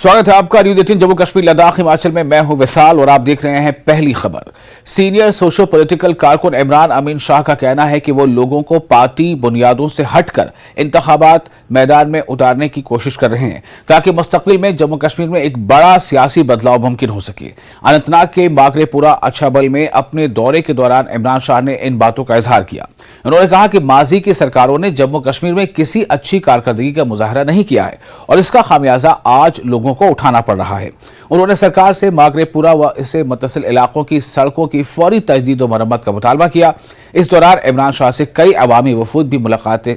स्वागत है आपका न्यूज़ 18 जम्मू कश्मीर लद्दाख हिमाचल में। मैं हूं विशाल और आप देख रहे हैं पहली खबर। सीनियर सोशो पॉलिटिकल कारकुन इमरान अमीन शाह का कहना है कि वो लोगों को पार्टी बुनियादों से हटकर इंतखाबात मैदान में उतारने की कोशिश कर रहे हैं ताकि मुस्तकबिल में जम्मू कश्मीर में एक बड़ा सियासी बदलाव मुमकिन हो सके। अनंतनाग के मागरेपुरा अच्छाबल में अपने दौरे के दौरान इमरान शाह ने इन बातों का इजहार किया। उन्होंने कहा कि माजी की सरकारों ने जम्मू कश्मीर में किसी अच्छी कारकर्दगी का मुजाहरा नहीं किया है और इसका खामियाजा आज लोगों को उठाना पड़ रहा है। उन्होंने सरकार से मागरेपुरा व इससे मुत्तसिल इलाकों की सड़कों की फौरी तजदीद व मरम्मत का मुतालबा किया। इस दौरान इमरान शाह से कई अवामी वफूद भी मुलाकातें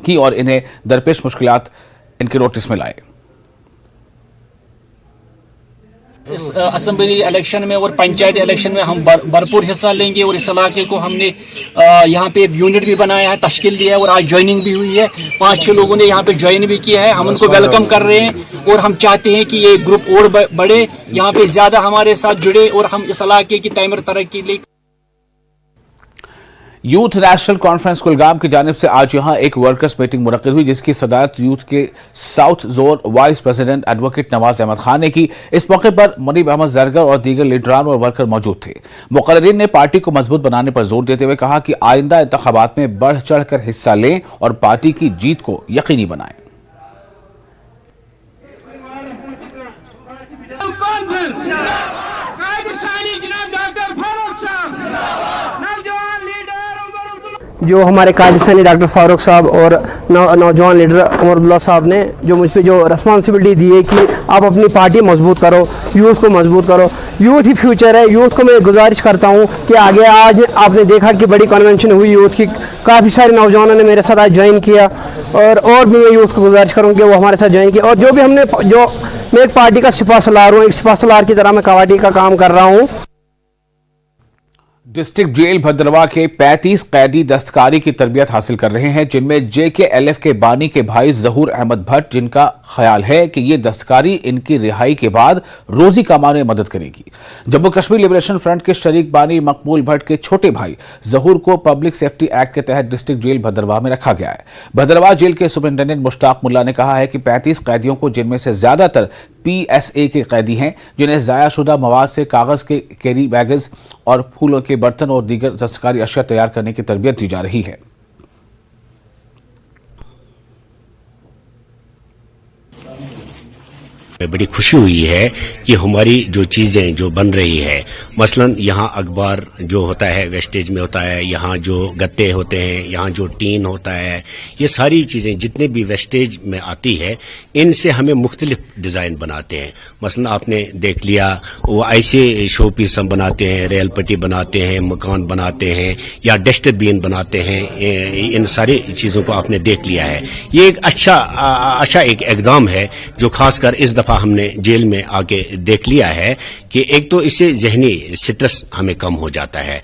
की और इन्हें दरपेश मुश्किलात इनके नोटिस में लाए। इस असेंबली इलेक्शन में और पंचायत इलेक्शन में हम भरपूर हिस्सा लेंगे और इस इलाके को हमने यहाँ पे यूनिट भी बनाया है, तश्कील दिया है और आज ज्वाइनिंग भी हुई है। 5-6 लोगों ने यहाँ पे ज्वाइन भी किया है। हम उनको वेलकम कर रहे हैं और हम चाहते हैं कि ये ग्रुप और बढ़े, यहाँ पे ज़्यादा हमारे साथ जुड़े और हम इस इलाके की तमीर तरक्की के लिए। यूथ नेशनल कॉन्फ्रेंस कुलगाम की जानिब से आज यहां एक वर्कर्स मीटिंग मुनक्किद हुई जिसकी सदारत यूथ के south zone vice president advocate Nawaz Ahmed Khan ने की। इस मौके पर मुनीब अहमद जरगर और दीगर लीडरान और वर्कर मौजूद थे। मुक़र्रिरीन ने पार्टी को मजबूत बनाने पर जोर देते हुए कहा कि आइंदा इंतखाबात में बढ़ चढ़ कर हिस्सा लें और पार्टी की जीत को यकीनी बनाएं। जो हमारे कादिसानी डॉक्टर फारूक साहब और नौजवान लीडर उमर अब्दुल्ला साहब ने जो मुझ पे जो रिस्पांसिबिलिटी दी है कि आप अपनी पार्टी मजबूत करो, यूथ को मजबूत करो, यूथ ही फ्यूचर है। यूथ को मैं गुजारिश करता हूँ कि आगे आज आपने देखा कि बड़ी कन्वेंशन हुई यूथ की, काफ़ी सारे नौजवानों ने मेरे साथ आज ज्वाइन किया और भी मैं यूथ को गुजारिश करूँगी कि वो हमारे साथ ज्वाइन किया। और जो भी मैं एक पार्टी का सिपा सलार हूँ, एक सिपा सलार की तरह मैं पार्टी का काम कर रहा हूँ। डिस्ट्रिक्ट जेल भद्रवा के 35 कैदी दस्तकारी की तरबियत हासिल कर रहे हैं, जिनमें JKLF के बानी के भाई जहूर अहमद भट्ट, जिनका ख्याल है कि ये दस्तकारी इनकी रिहाई के बाद रोजी कमाने में मदद करेगी। जम्मू कश्मीर लिबरेशन फ्रंट के शरीक बानी मकबूल भट्ट के छोटे भाई जहूर को पब्लिक सेफ्टी एक्ट के तहत डिस्ट्रिक्ट जेल भद्रवा में रखा गया है। भद्रवा जेल के सुपरिंटेंडेंट मुश्ताक मुल्ला ने कहा है कि 35 कैदियों को, जिनमें से ज्यादातर PSA के कैदी हैं, जिन्हें ज़ायाशुदा मवाद से कागज के कैरी बैग्स और फूलों के बर्तन और दीगर दस्तकारी अशिया तैयार करने की तरबियत दी जा रही है। बड़ी खुशी हुई है कि हमारी जो चीज़ें जो बन रही है, मसलन यहाँ अखबार जो होता है वेस्टेज में होता है, यहाँ जो गत्ते होते हैं, यहाँ जो टीन होता है, ये सारी चीज़ें जितने भी वेस्टेज में आती है, इनसे हमें मुख्तलिफ डिज़ाइन बनाते हैं। मसलन आपने देख लिया वो ऐसे शो पीस हम बनाते हैं, रेल पट्टी बनाते हैं, मकान बनाते हैं या डस्टबिन बनाते हैं। इन सारी चीज़ों को आपने देख लिया है। ये एक अच्छा एक इक़दाम है जो खासकर इस हमने जेल में आके देख लिया है कि एक तो इससे ज़हनी स्ट्रेस हमें कम हो जाता है।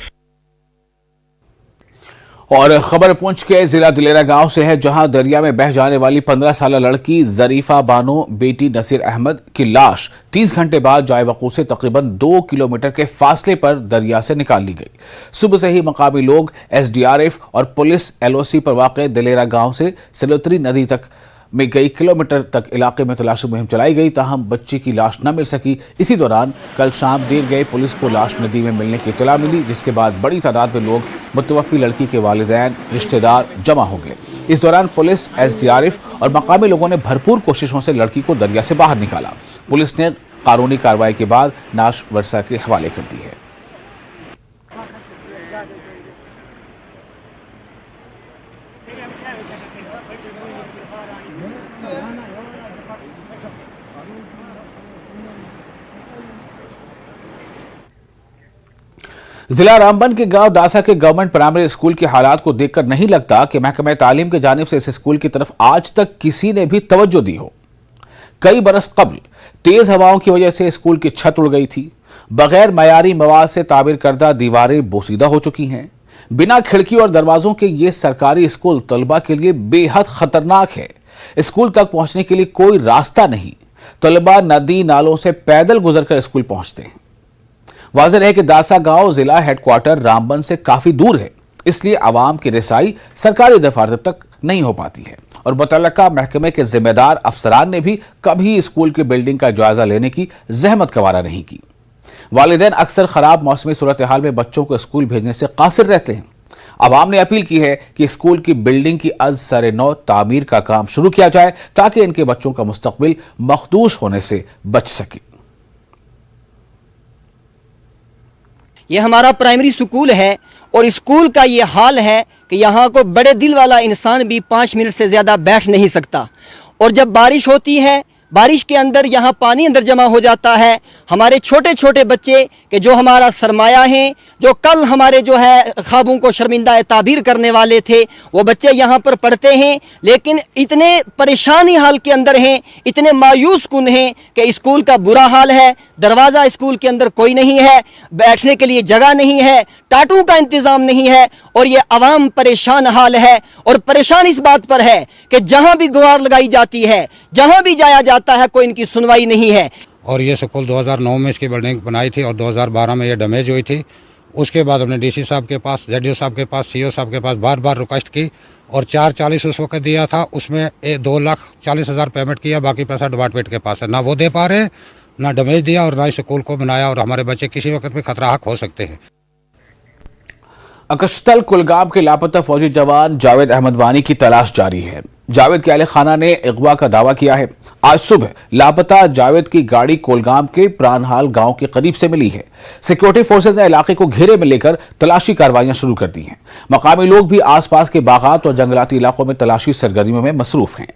और खबर पुंछ के जिला दिलेरा गांव से है, जहां दरिया में बह जाने वाली 15 साल लड़की जरीफा बानो बेटी नसीर अहमद की लाश 30 घंटे बाद जाए वकूअ से तकरीबन 2 किलोमीटर के फासले पर दरिया से निकाल ली गई। सुबह से ही मकामी लोग, SDRF और पुलिस LOC पर वाक़े दिलेरा गांव से सिलोतरी नदी तक में कई किलोमीटर तक इलाके में तलाशी मुहिम चलाई गई, ताहम बच्ची की लाश न मिल सकी। इसी दौरान कल शाम देर गए पुलिस को लाश नदी में मिलने की इत्तला मिली, जिसके बाद बड़ी तादाद में लोग मुतवफ़ी लड़की के वालिदैन, रिश्तेदार जमा हो गए। इस दौरान पुलिस, SDRF और मकामी लोगों ने भरपूर कोशिशों से लड़की को दरिया से बाहर निकाला। पुलिस ने कानूनी कार्रवाई के बाद नाश वर्षा के हवाले कर दी है। जिला रामबन के गांव दासा के गवर्नमेंट प्राइमरी स्कूल के हालात को देखकर नहीं लगता कि महकमा तालीम की जानिब से इस स्कूल की तरफ आज तक किसी ने भी तवज्जो दी हो। कई बरस कबल तेज हवाओं की वजह से स्कूल की छत उड़ गई थी। बगैर मयारी मवाद से तामीर करदा दीवारें बोसीदा हो चुकी हैं। बिना खिड़की और दरवाजों के ये सरकारी स्कूल तलबा के लिए बेहद खतरनाक है। स्कूल तक पहुंचने के लिए कोई रास्ता नहीं। तलबा नदी नालों से पैदल गुजरकर स्कूल पहुंचते हैं। वाज़ेह है कि दासा गांव जिला हेडक्वार्टर रामबन से काफी दूर है, इसलिए आवाम की रसाई सरकारी दफातर तक नहीं हो पाती है। और मुतल्लिका महकमे के जिम्मेदार अफसरान ने भी कभी स्कूल की बिल्डिंग का जायजा लेने की जहमत गवारा नहीं की। वालिदैन अक्सर खराब मौसमी सूरत हाल में बच्चों को स्कूल भेजने से कासिर रहते हैं। अवाम ने अपील की है कि स्कूल की बिल्डिंग की अज सरे नौ तामीर का काम शुरू किया जाए ताकि इनके बच्चों का मुस्तकबिल मखदूश होने से बच सके। ये हमारा प्राइमरी स्कूल है और स्कूल का ये हाल है कि यहाँ को बड़े दिल वाला इंसान भी 5 मिनट से ज़्यादा बैठ नहीं सकता। और जब बारिश होती है, बारिश के अंदर यहाँ पानी अंदर जमा हो जाता है। हमारे छोटे छोटे बच्चे कि जो हमारा सरमाया हैं, जो कल हमारे जो है ख्वाबों को शर्मिंदा ताबीर करने वाले थे, वो बच्चे यहाँ पर पढ़ते हैं, लेकिन इतने परेशानी हाल के अंदर हैं, इतने मायूस कुन हैं कि स्कूल का बुरा हाल है। दरवाज़ा स्कूल के अंदर कोई नहीं है, बैठने के लिए जगह नहीं है, टाटू का इंतज़ाम नहीं है और ये अवाम परेशान हाल है। और परेशान इस बात पर है कि जहाँ भी गुहार लगाई जाती है, जहाँ भी जाया जाता है, कोई इनकी सुनवाई नहीं है। और ये स्कूल 2009 में इसकी बिल्डिंग बनाई थी और 2012 में ये डैमेज हुई थी। उसके बाद हमने डीसी साहब के पास, ZDO साहब के पास, CO साहब के पास बार बार रिक्वेस्ट की और 440 उस वक्त दिया था, उसमें 2,40,000 पेमेंट किया, बाकी पैसा डिपार्टमेंट के पास है। ना वो दे पा रहे, ना डैमेज दिया और ना इस स्कूल को बनाया और हमारे बच्चे किसी वक्त भी खतराक हो सकते हैं। अकशतल कुलगाम के लापता फौजी जवान जावेद अहमद वानी की तलाश जारी है। जावेद के अहले खाना ने अगवा का दावा किया है। आज सुबह लापता जावेद की गाड़ी कोलगाम के प्राणहाल गांव के करीब से मिली है। सिक्योरिटी फोर्सेज ने इलाके को घेरे में लेकर तलाशी कार्रवाइयां शुरू कर दी हैं। मकामी लोग भी आसपास के बागात और जंगलाती इलाकों में तलाशी सरगर्मियों में मसरूफ हैं।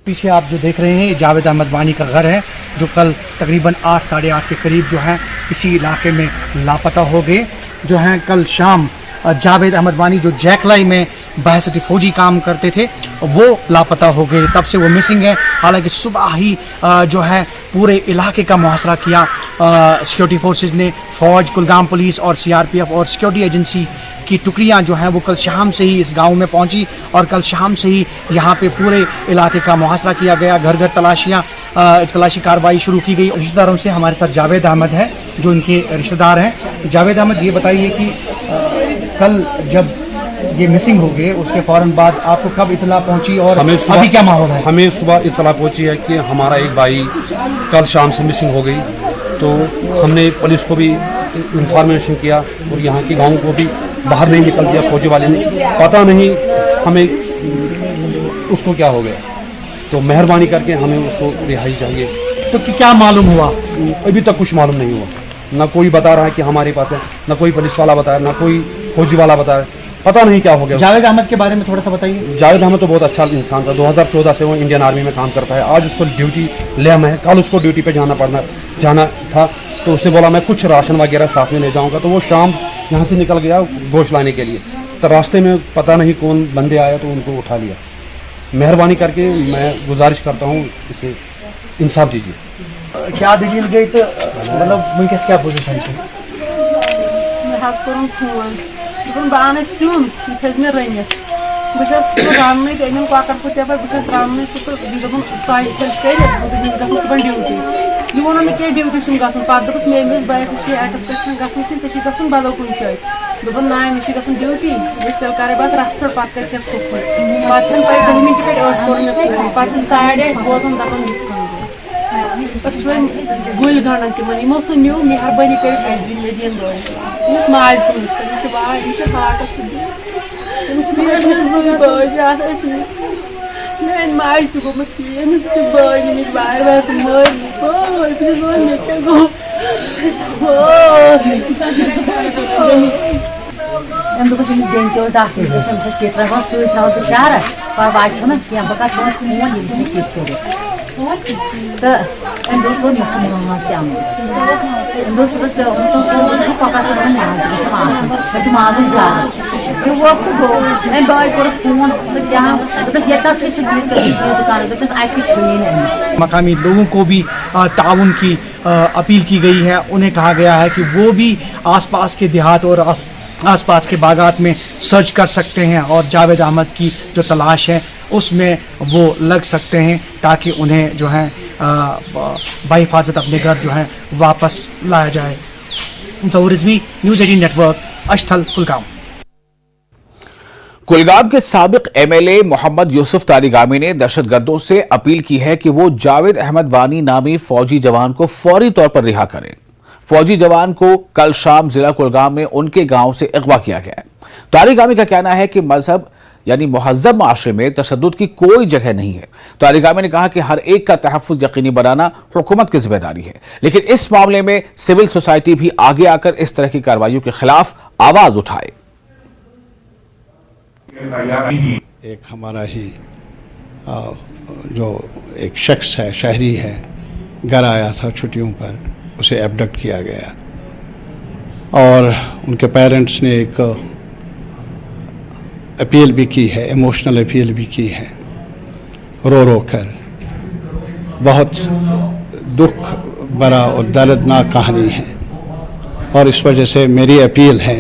पीछे आप जो देख रहे हैं ये जावेद अहमद वानी का घर है, जो कल तकरीबन 8 साढ़े 8 के करीब जो है इसी इलाके में लापता हो गए। जो हैं कल शाम जावेद अहमद वानी जो जैकलाई में बहसती फौजी काम करते थे वो लापता हो गए, तब से वो मिसिंग है। हालांकि सुबह ही जो है पूरे इलाके का मुहासरा किया सिक्योरिटी फोर्सेज ने। फौज, कुलगाम पुलिस और CRPF और सिक्योरिटी एजेंसी की टुकड़ियां जो हैं वो कल शाम से ही इस गांव में पहुंची और कल शाम से ही यहां पे पूरे इलाके का मुहासरा किया गया। घर घर तलाशी कार्रवाई शुरू की गई। रिश्तेदारों से हमारे साथ जावेद अहमद है जो इनके रिश्तेदार हैं। जावेद अहमद, ये बताइए कि कल जब ये मिसिंग हो गए उसके फौरन बाद आपको कब इतला पहुंची और अभी क्या माहौल है? हमें सुबह इतला पहुंची है कि हमारा एक भाई कल शाम से मिसिंग हो गई, तो हमने पुलिस को भी इंफॉर्मेशन किया और यहाँ के गाँव को भी बाहर नहीं निकल दिया फौजी वाले ने। पता नहीं हमें उसको क्या हो गया, तो मेहरबानी करके हमें उसको रिहाई चाहिए। तो क्या मालूम हुआ? अभी तक कुछ मालूम नहीं हुआ, ना कोई बता रहा है कि हमारे पास है, ना कोई पुलिस वाला बताया, ना कोई फौजी वाला बताया, पता नहीं क्या हो गया। जावेद अहमद के बारे में थोड़ा सा बताइए। जावेद अहमद तो बहुत अच्छा इंसान था। 2014 से वो इंडियन आर्मी में काम करता है। आज उसको ड्यूटी लेम है, कल उसको ड्यूटी पे जाना था, तो उसने बोला मैं कुछ राशन वगैरह साथ में ले जाऊंगा, तो वो शाम यहाँ से निकल गया गोश्त लाने के लिए। तो रास्ते में पता नहीं कौन बंदे आया तो उनको उठा लिया। मेहरबानी करके मैं गुजारिश करता हूँ इससे इंसाफ दीजिए। क्या डिटेल गई तो मतलब वनकस क्या पोजीशन है? फोन बान सिम मे रनित बस रान अम कॉकर पुतब बस रान चाय कर सुबह ड्यूटी यह वो मे क्या ड्यूटी गन पे दोपस मे बैस एक्सकर्शन गन बदल कुछ जाए दोपन ना मे ड्यूटी तेल कर बस रस पे पे पे 10 मिनट पे 8 पे 8:30 बोजान दपान गुल गंडन तमो सह न्यू मेहरबानी कर माल मेन माल गोमुत बार बार चित्र चुई थो तो शहर वाच ना क्या बता फोन तो माज माजन ज्यादा वक्त गो बाय कोर फोन दुकान। मकामी लोगों को भी ताउन की अपील की गई है। उन्हें कहा गया है कि वो भी आसपास के देहात और आसपास के बागात में सर्च कर सकते हैं और जावेद अहमद की जो तलाश है उसमें वो लग सकते हैं ताकि उन्हें जो है बाहिफाजत अपने घर जो है वापस लाया जाए। न्यूज़ 18 नेटवर्क अस्थल कुलगाम। कुलगाम के साबिक एमएलए मोहम्मद यूसुफ तारिगामी ने दहशतगर्दों से अपील की है कि वो जावेद अहमद वानी नामी फौजी जवान को फौरी तौर पर रिहा करें। फौजी जवान को कल शाम जिला कुलगाम में उनके गांव से अगवा किया गया है। तारिगामी का कहना है कि मजहब यानी मुहज़्ज़ब माशरे में तशद्दुद की कोई जगह नहीं है। तारिगामी ने कहा कि हर एक का तहफ़्फ़ुज़ यकीनी बनाना हुकूमत की जिम्मेदारी है, लेकिन इस मामले में सिविल सोसाइटी भी आगे आकर इस तरह की कार्रवाइयों के खिलाफ आवाज उठाए। एक हमारा ही जो एक शख्स है, शहरी है, घर आया था छुट्टियों पर, उसे एबडक्ट किया गया और उनके पेरेंट्स ने एक अपील भी की है, इमोशनल अपील भी की है, रो रो कर। बहुत दुख भरा और दर्दनाक कहानी है और इस वजह से मेरी अपील है,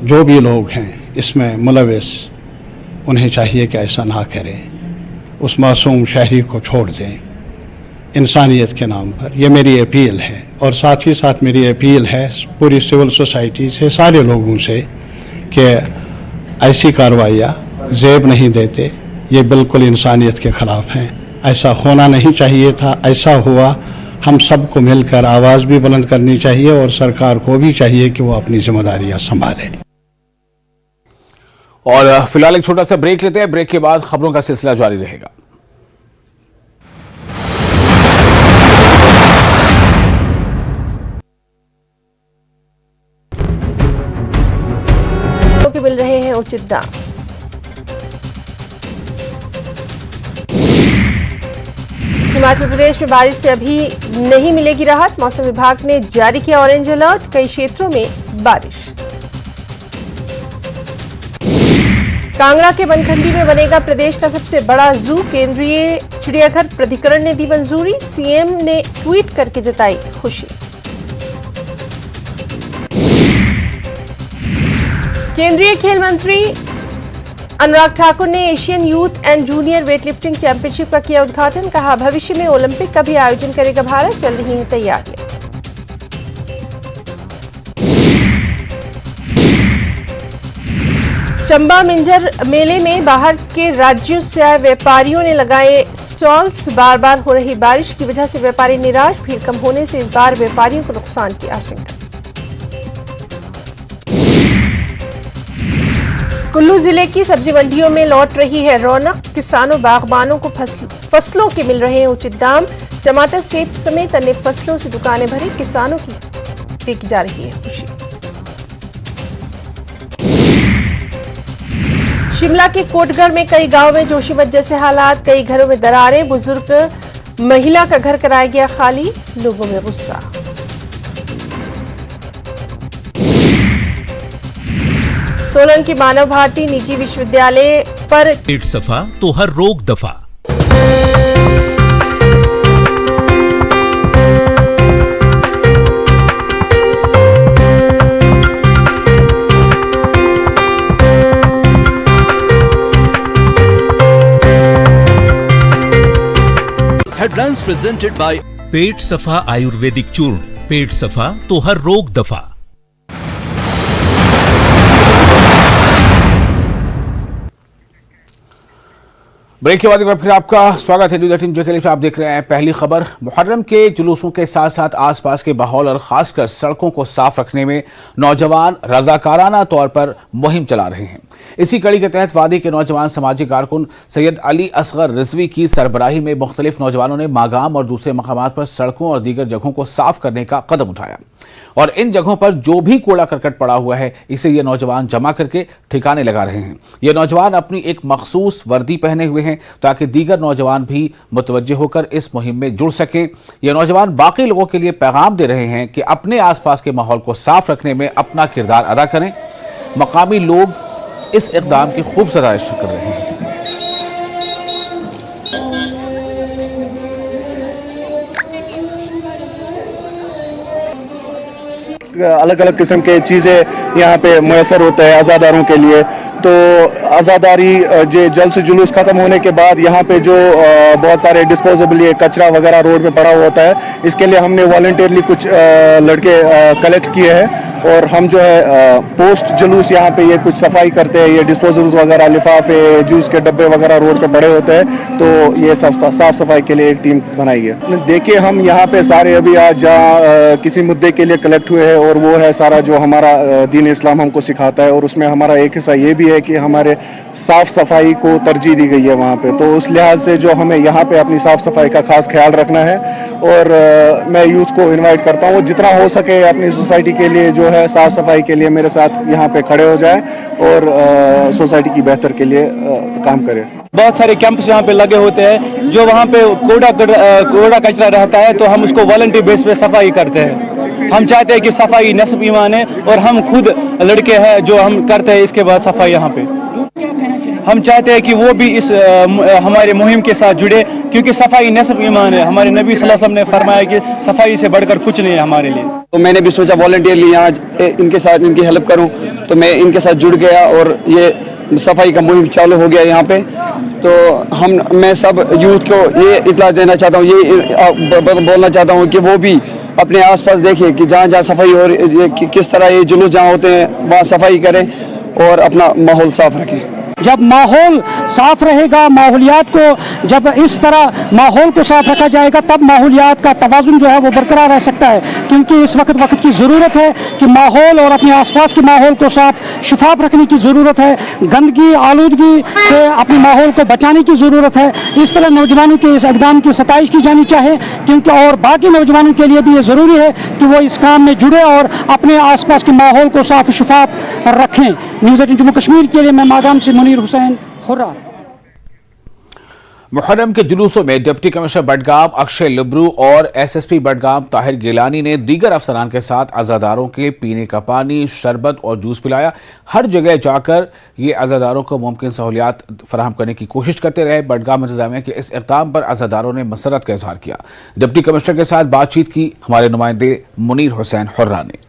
जो भी लोग हैं इसमें मुलविस, उन्हें चाहिए कि ऐसा ना करें, उस मासूम शहरी को छोड़ दें इंसानियत के नाम पर। यह मेरी अपील है और साथ ही साथ मेरी अपील है पूरी सिविल सोसाइटी से, सारे लोगों से, कि ऐसी कार्रवाइयाँ ज़ेब नहीं देते, ये बिल्कुल इंसानियत के ख़िलाफ़ हैं। ऐसा होना नहीं चाहिए था, ऐसा हुआ। हम सबको मिलकर आवाज़ भी बुलंद करनी चाहिए और सरकार को भी चाहिए कि वो अपनी जिम्मेदारियाँ संभाले। और फिलहाल एक छोटा सा ब्रेक लेते हैं, ब्रेक के बाद खबरों का सिलसिला जारी रहेगा। मिल रहे हैं उचित दाम। हिमाचल प्रदेश में बारिश से अभी नहीं मिलेगी राहत, मौसम विभाग ने जारी किया ऑरेंज अलर्ट, कई क्षेत्रों में बारिश। कांगड़ा के बनखंडी में बनेगा प्रदेश का सबसे बड़ा जू, केंद्रीय चिड़ियाघर प्राधिकरण ने दी मंजूरी, सीएम ने ट्वीट करके जताई खुशी। केंद्रीय खेल मंत्री अनुराग ठाकुर ने Asian youth and junior weightlifting championship का किया उद्घाटन, कहा भविष्य में ओलंपिक का भी आयोजन करेगा भारत, चल रही हैं तैयारियां। चंबा मिंजर मेले में बाहर के राज्यों से आए व्यापारियों ने लगाए स्टॉल्स, बार बार हो रही बारिश की वजह से व्यापारी निराश, भीड़ कम होने से इस बार व्यापारियों को नुकसान की आशंका। कुल्लू जिले की सब्जी मंडियों में लौट रही है रौनक, किसानों बागबानों को फसलों के मिल रहे हैं उचित दाम, टमाटर, सेब समेत अन्य फसलों से दुकानें भरी, किसानों की देखी जा रही है खुशी। शिमला के कोटगढ़ में कई गांव में जोशीमठ जैसे हालात, कई घरों में दरारें, बुजुर्ग महिला का घर कराया गया खाली, लोगों में गुस्सा। सोलन की मानव भारती निजी विश्वविद्यालय पर पेट सफा तो हर रोग दफा। हेडलाइंस प्रेजेंटेड बाय पेट सफा आयुर्वेदिक चूर्ण, पेट सफा तो हर रोग दफा। ब्रेक के बाद एक बार फिर आपका स्वागत है न्यूज़ 18 जे के लिए। आप देख रहे हैं पहली खबर। मुहर्रम के जुलूसों के साथ साथ आसपास के माहौल और खासकर सड़कों को साफ रखने में नौजवान रजाकाराना तौर पर मुहिम चला रहे हैं। इसी कड़ी के तहत वादी के नौजवान समाजी कारकुन सैयद अली असगर रिजवी की सरबराही में मुख्तलिफ नौजवानों ने मागाम और दूसरे मकामात पर सड़कों और दीगर जगहों को साफ करने का कदम उठाया और इन जगहों पर जो भी कूड़ा करकट पड़ा हुआ है इसे ये नौजवान जमा करके ठिकाने लगा रहे हैं। ये नौजवान अपनी एक मखसूस वर्दी पहने हुए हैं ताकि दीगर नौजवान भी मुतवज्जे होकर इस मुहिम में जुड़ सकें। ये नौजवान बाकी लोगों के लिए पैगाम दे रहे हैं कि अपने आसपास के माहौल को साफ रखने में अपना किरदार अदा करें। मकामी लोग इस इक़दाम की खूब सराहना कर रहे हैं। अलग अलग किस्म के चीज़ें यहाँ पे मैसर होता है आज़ादारों के लिए। तो आज़ादारी जल्द से जुलूस ख़त्म होने के बाद यहाँ पे जो बहुत सारे डिस्पोजेबल ये कचरा वगैरह रोड पे पड़ा होता है, इसके लिए हमने वॉलंटियरली कुछ लड़के कलेक्ट किए हैं और हम जो है पोस्ट जुलूस यहाँ पे ये कुछ सफाई करते हैं। ये डिस्पोजेबल्स वगैरह, लिफाफे, जूस के डब्बे वगैरह रोड पे पड़े होते हैं, तो ये सब साफ सफाई के लिए एक टीम बनाई है। देखिए हम यहाँ पे सारे अभी आज जहाँ किसी मुद्दे के लिए कलेक्ट हुए हैं और वो है सारा जो हमारा दीन इस्लाम हमको सिखाता है, और उसमें हमारा एक हिस्सा ये भी है कि हमारे साफ सफाई को तरजीह दी गई है वहाँ पे। तो उस लिहाज से जो हमें यहाँ पे अपनी साफ सफाई का खास ख्याल रखना है, और मैं यूथ को इनवाइट करता हूँ जितना हो सके अपनी सोसाइटी के लिए जो है साफ सफाई के लिए मेरे साथ यहाँ पे खड़े हो जाए और सोसाइटी की बेहतर के लिए काम करें। बहुत सारे कैंप्स यहाँ पे लगे होते हैं, जो वहाँ पे कूड़ा कचरा रहता है तो हम उसको वॉलंटियर बेस पे सफाई करते हैं। हम चाहते हैं कि सफाई नस्ब ईमान है, और हम खुद लड़के हैं जो हम करते हैं इसके बाद सफाई यहाँ पे। हम चाहते हैं कि वो भी इस हमारे मुहिम के साथ जुड़े, क्योंकि सफाई नस्ब ईमान है। हमारे नबी सल्लल्लाहु अलैहि वसल्लम ने फरमाया कि सफाई से बढ़कर कुछ नहीं है हमारे लिए। तो मैंने भी सोचा वॉलंटियरली यहाँ इनके साथ इनकी हेल्प करूँ, तो मैं इनके साथ जुड़ गया और ये सफाई का मुहिम चालू हो गया यहाँ पे। तो मैं सब यूथ को ये इतला देना चाहता हूँ, ये बोलना चाहता हूँ कि वो भी अपने आसपास देखें कि जहाँ जहाँ सफाई हो रही है, किस तरह ये जुलूस जहाँ होते हैं वहाँ सफाई करें और अपना माहौल साफ रखें। जब माहौल साफ रहेगा, माहौलियात को जब इस तरह माहौल को साफ रखा जाएगा, तब माहौलियात का तवाज़ुन जो है वो बरकरार रह सकता है। क्योंकि इस वक्त की ज़रूरत है कि माहौल और अपने आसपास के माहौल को साफ शफाफ रखने की ज़रूरत है। गंदगी आलूदगी से अपने माहौल को बचाने की ज़रूरत है। इस तरह नौजवानों के इस इक़दाम की सताइश की जानी चाहिए, क्योंकि और बाकी नौजवानों के लिए भी ये ज़रूरी है कि वो इस काम में जुड़े और अपने आसपास के माहौल को साफ शफाफ रखें। न्यूज़ 18 जम्मू कश्मीर के लिए मैं मागाम से मुनीर हुसैन हुर्रा। मुहर्रम के जुलूसों में डिप्टी कमिश्नर बडगाम अक्षय लुब्रू और एसएसपी बडगाम ताहिर गिलानी ने दीगर अफसरान के साथ अज़ादारों के पीने का पानी, शरबत और जूस पिलाया। हर जगह जाकर ये अज़ादारों को मुमकिन सहूलियात फराहम करने की कोशिश करते रहे। बडगाम इंतजामिया के इस इक़दाम पर अज़ादारों ने मसरत का इजहार किया। डिप्टी कमिश्नर के साथ बातचीत की हमारे नुमाइंदे मुनीर हुसैन हुर्रा ने।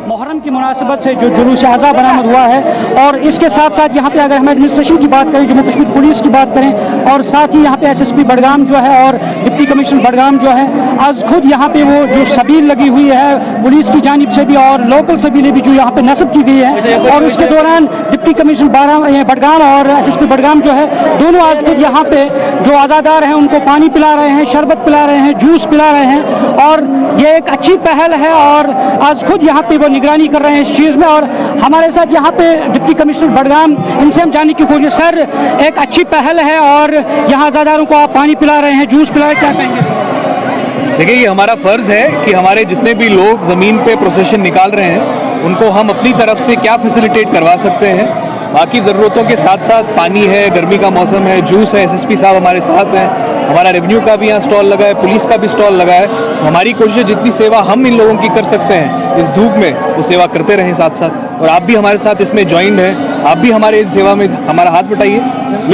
मुहर्रम की मुनासिबत से जो जुलूस आज़ा बरामद हुआ है, और इसके साथ साथ यहाँ पे अगर हम एडमिनिस्ट्रेशन की बात करें, जम्मू कश्मीर पुलिस की बात करें, और साथ ही यहाँ पे एसएसपी बडगाम जो है और डिप्टी कमिश्नर बडगाम जो है, आज खुद यहाँ पे वो जो सबील लगी हुई है पुलिस की जानिब से भी और लोकल सबीलें भी जो यहाँ पे नस्ब की गई है, और उसके दौरान डिप्टी कमिश्नर बडगाम और एसएसपी बडगाम जो है दोनों आज खुद यहाँ पे जो आज़ादार हैं उनको पानी पिला रहे हैं, शरबत पिला रहे हैं, जूस पिला रहे हैं, और ये एक अच्छी पहल है। और आज खुद यहाँ पे वो निगरानी कर रहे हैं इस चीज़ में। और हमारे साथ यहाँ पे डिप्टी कमिश्नर बडगाम, इनसे हम जानने की कोशिश, सर एक अच्छी पहल है और यहाँ आज़ादारों को आप पानी पिला रहे हैं, जूस पिला रहे हैं, क्या कहेंगे सर? देखिए, ये हमारा फ़र्ज़ है कि हमारे जितने भी लोग ज़मीन पे प्रोसेशन निकाल रहे हैं उनको हम अपनी तरफ से क्या फैसिलिटेट करवा सकते हैं। बाकी ज़रूरतों के साथ साथ पानी है, गर्मी का मौसम है, जूस है, एसएसपी साहब हमारे साथ हैं, हमारा रेवेन्यू का भी यहाँ स्टॉल लगा है, पुलिस का भी स्टॉल लगा है। हमारी कोशिश है जितनी सेवा हम इन लोगों की कर सकते हैं इस धूप में, वो सेवा करते रहें साथ साथ। और आप भी हमारे साथ इसमें ज्वाइंट हैं, आप भी हमारे इस सेवा में हमारा हाथ बटाइए।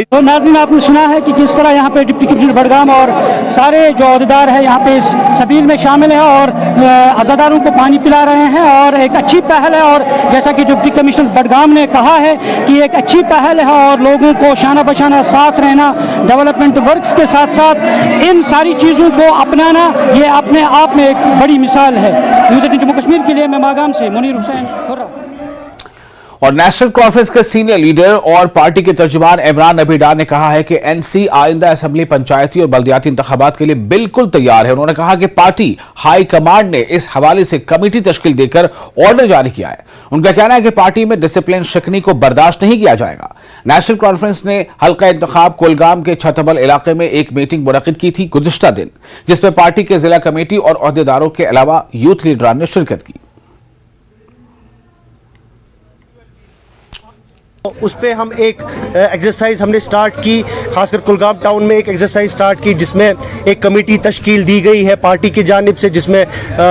तो नाज़रीन, आपने सुना है कि किस तरह यहाँ पे डिप्टी कमिश्नर बडगाम और सारे जो अहदेदार हैं यहाँ पे इस सबील में शामिल हैं और अज़ादारों को पानी पिला रहे हैं, और एक अच्छी पहल है। और जैसा कि डिप्टी कमिश्नर बडगाम ने कहा है कि एक अच्छी पहल है और लोगों को शाना बशाना साथ रहना, डेवलपमेंट वर्क्स के साथ साथ इन सारी चीज़ों को अपनाना, ये अपने आप में एक बड़ी मिसाल है। न्यूज़ 18 जम्मू कश्मीर के लिए मैं मागाम से मुनीर हुसैन हुर्रा। और नेशनल कॉन्फ्रेंस के सीनियर लीडर और पार्टी के तर्जुमान इमरान नबी डार ने कहा है कि एनसी आइंदा असेंबली, पंचायती और बल्दियाती इंतखाबात के लिए बिल्कुल तैयार है। उन्होंने कहा कि पार्टी हाई कमांड ने इस हवाले से कमेटी तश्कील देकर ऑर्डर जारी किया है। उनका कहना है कि पार्टी में डिसिप्लिन शिकनी को बर्दाश्त नहीं किया जाएगा। नेशनल कॉन्फ्रेंस ने हल्का इंतखाब कुलगाम के छतबल इलाके में एक मीटिंग मुनक्किद की थी गुज़िश्ता दिन, जिसमें पार्टी के जिला कमेटी और ओहदेदारों के अलावा यूथ लीडरान ने शिरकत की। उस पे हम एक एक्सरसाइज हमने स्टार्ट की, खासकर कुलगाम टाउन में एक एक्सरसाइज स्टार्ट की जिसमें एक कमेटी तश्कील दी गई है पार्टी की जानिब से, जिसमें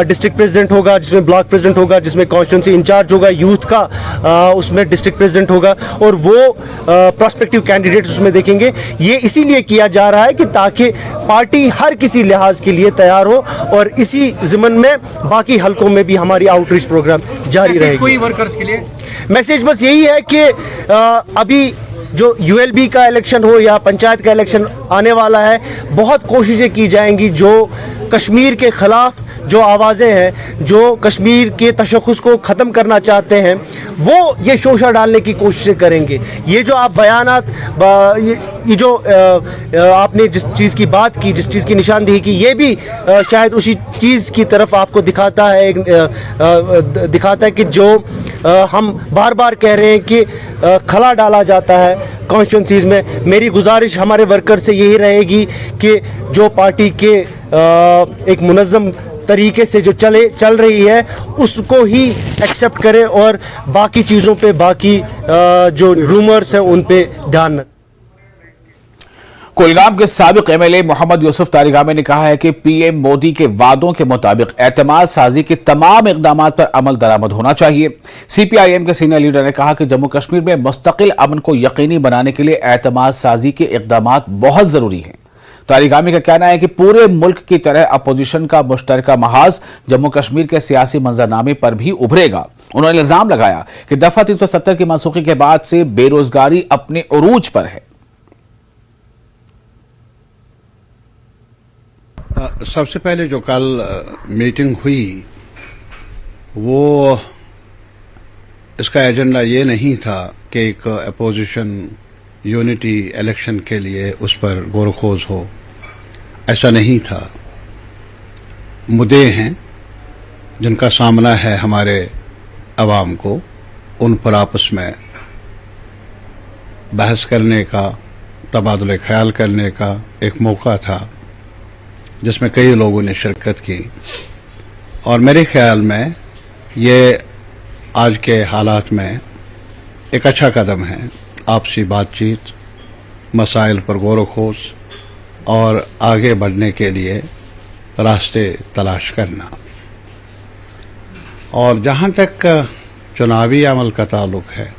डिस्ट्रिक्ट प्रेसिडेंट होगा, जिसमें ब्लॉक प्रेसिडेंट होगा, जिसमें कॉन्स्टिट्यूंसी इंचार्ज होगा यूथ का, उसमें डिस्ट्रिक्ट प्रेसिडेंट होगा और वो प्रोस्पेक्टिव कैंडिडेट्स उसमें देखेंगे। ये इसीलिए किया जा रहा है कि ताकि पार्टी हर किसी लिहाज के लिए तैयार हो और इसी ज़िमन में बाकी हलकों में भी हमारी आउटरीच प्रोग्राम जारी रहेगी। कोई वर्कर्स के लिए मैसेज बस यही है कि अभी जो यूएलबी का इलेक्शन हो या पंचायत का इलेक्शन आने वाला है, बहुत कोशिशें की जाएंगी जो कश्मीर के ख़िलाफ़ जो आवाज़ें हैं, जो कश्मीर के तशख़्ख़ुस को ख़त्म करना चाहते हैं, वो ये शोशा डालने की कोशिशें करेंगे। ये जो आप बयानात, ये जो आपने जिस चीज़ की बात की, जिस चीज़ की निशानदेही की, ये भी शायद उसी चीज़ की तरफ आपको दिखाता है कि जो हम बार बार कह रहे हैं कि खला डाला जाता है कॉन्स्टिट्यूंसीज़ में। मेरी गुजारिश हमारे वर्कर से यही रहेगी कि जो पार्टी के एक मुनज़्ज़म तरीके से जो चल रही है उसको ही एक्सेप्ट करें और बाकी चीज़ों पे, बाकी जो रूमर्स हैं उन पे ध्यान न। कुलगाम के साबिक एमएलए मोहम्मद यूसुफ तारिगामी ने कहा है कि पीएम मोदी के वादों के मुताबिक एतमाद साजी के तमाम इकदाम पर अमल दरामद होना चाहिए। सीपीआईएम के सीनियर लीडर ने कहा कि जम्मू कश्मीर में मुस्तकिल अमन को यकीनी बनाने के लिए एतमाद साजी के इकदाम बहुत जरूरी हैं। तारिगामी का कहना है कि पूरे मुल्क की तरह अपोजिशन का मुश्तरका महाज जम्मू कश्मीर के सियासी मंजरनामे पर भी उभरेगा। उन्होंने इल्जाम लगाया कि दफा 370 की मनसूखी के बाद से बेरोजगारी अपने उरूज पर है। सबसे पहले जो कल मीटिंग हुई वो इसका एजेंडा ये नहीं था कि एक अपोजिशन यूनिटी इलेक्शन के लिए उस पर गौर-खोज हो, ऐसा नहीं था। मुद्दे हैं जिनका सामना है हमारे अवाम को, उन पर आपस में बहस करने का, तबादले ख्याल करने का एक मौका था जिसमें कई लोगों ने शिरकत की और मेरे ख्याल में ये आज के हालात में एक अच्छा कदम है। आपसी बातचीत, मसाइल पर गौर-खोज और आगे बढ़ने के लिए रास्ते तलाश करना। और जहाँ तक चुनावी अमल का ताल्लुक है,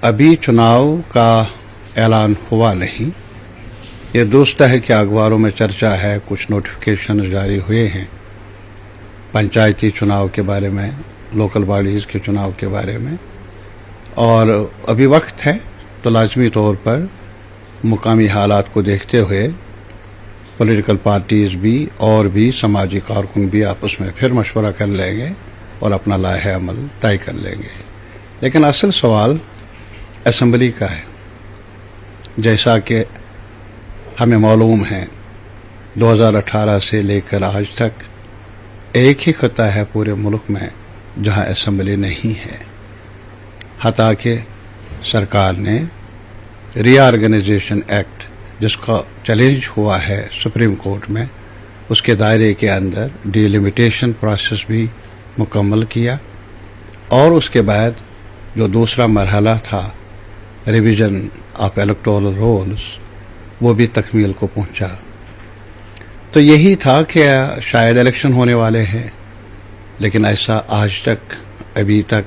अभी चुनाव का ऐलान हुआ नहीं। ये दुरुस्त है कि अखबारों में चर्चा है, कुछ नोटिफिकेशन जारी हुए हैं पंचायती चुनाव के बारे में, लोकल बॉडीज़ के चुनाव के बारे में, और अभी वक्त है तो लाजमी तौर पर मुकामी हालात को देखते हुए पॉलिटिकल पार्टीज़ भी और भी समाजी कारकुन भी आपस में फिर मशवरा कर लेंगे और अपना लाहे अमल तय कर लेंगे। लेकिन असल सवाल असम्बली का है। जैसा कि हमें मालूम है 2018 से लेकर आज तक एक ही खत्ता है पूरे मुल्क में जहां असम्बली नहीं है। हता कि सरकार ने रीऑर्गेनाइजेशन एक्ट, जिसका चैलेंज हुआ है सुप्रीम कोर्ट में, उसके दायरे के अंदर डिलिमिटेशन प्रोसेस भी मुकम्मल किया और उसके बाद जो दूसरा मरहला था रिवीजन ऑफ इलेक्टोरल रोल्स, वो भी तकमील को पहुंचा। तो यही था कि शायद इलेक्शन होने वाले हैं, लेकिन ऐसा आज तक अभी तक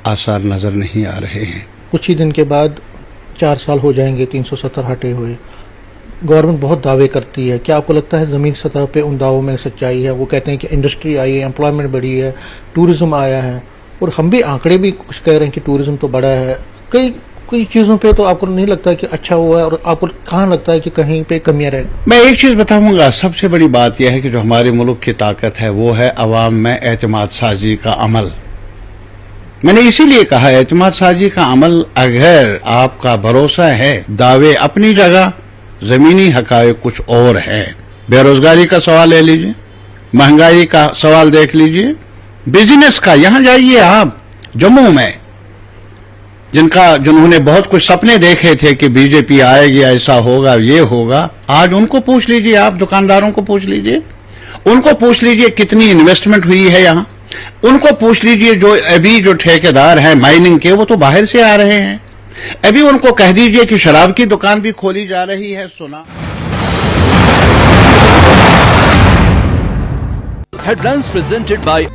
आसार नज़र नहीं आ रहे हैं। कुछ ही दिन के बाद 4 साल हो जाएंगे 370 हटे हुए। गवर्नमेंट बहुत दावे करती है, क्या आपको लगता है ज़मीन सतह पे उन दावों में सच्चाई है? वो कहते हैं कि इंडस्ट्री आई है, एम्प्लॉयमेंट बढ़ी है, टूरिज्म आया है, और हम भी आंकड़े भी कुछ कह रहे हैं कि टूरिज्म तो बढ़ा है। कई चीज़ों पे तो आपको नहीं लगता कि अच्छा हुआ है, और आपको कहाँ लगता है कि कहीं पे कमियां रहे? मैं एक चीज़ बताऊंगा, सबसे बड़ी बात यह है कि जो हमारे मुल्क की ताकत है वो है अवाम में एतमाद साजी का अमल। मैंने इसीलिए कहा एतमाद साजी का अमल, अगर आपका भरोसा है, दावे अपनी जगह, जमीनी हकायक कुछ और है। बेरोजगारी का सवाल ले लीजिए, महंगाई का सवाल देख लीजिए, बिजनेस का, यहां जाइए आप जम्मू में, जिन्होंने बहुत कुछ सपने देखे थे कि बीजेपी आएगी, ऐसा होगा, ये होगा, आज उनको पूछ लीजिए, आप दुकानदारों को पूछ लीजिए, उनको पूछ लीजिए कितनी इन्वेस्टमेंट हुई है यहाँ, उनको पूछ लीजिए जो अभी जो ठेकेदार हैं माइनिंग के, वो तो बाहर से आ रहे हैं। अभी उनको कह दीजिए कि शराब की दुकान भी खोली जा रही है। सुना Headlines presented by